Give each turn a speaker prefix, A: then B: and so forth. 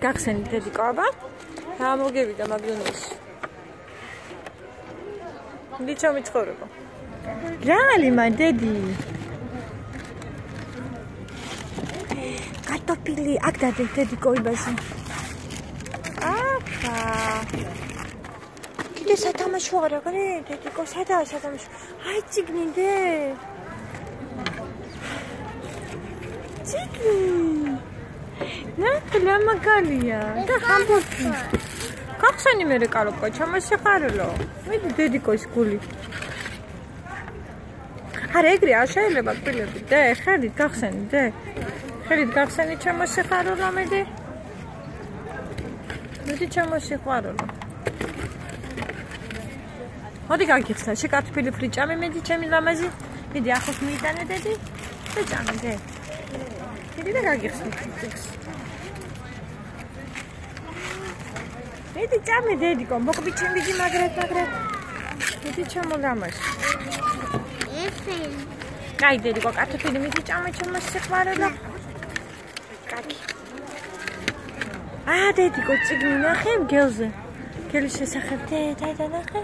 A: გახსენით დედიკო აბა რა მოგევიდა მაგდონალდსში დიჩო მიცხოვრება რა ალიმან დედი კარტოფილი აქ დადი დედიკო იბაზე აფა კიდე სათამაშო არა გრე დედიკო სადაა სათამაშო აი ციგნინდე ნა მაგალია და ხამბოთი გახსენი მე რეკალოკო ჩამოსიხარულო მიდი დედიკოს გული არა ეგრე არ შეიძლება კბილები და ხელით გახსენი და ხელით გახსენი ჩამოსიხარულო მიდი ჩამოსიხარულო მოდი გაგიხსნა შეკარტოფილი ფრიჭამი მიდი ჩემი ლამაზი მიდი ახოს მიიტანე დედი და ჭამე დე მიდი და გაგიხსნა მიდი ჭამე დედიკო მოყბიჩი მიდი მაგრად მიდი ჩამოლამაზ აი დედიკო კარტოფილი მიდი ჭამე ჩამოსიხარულო კაკი დედიკო წიგნი ნახე გელზე გელის შესახებ და ნახე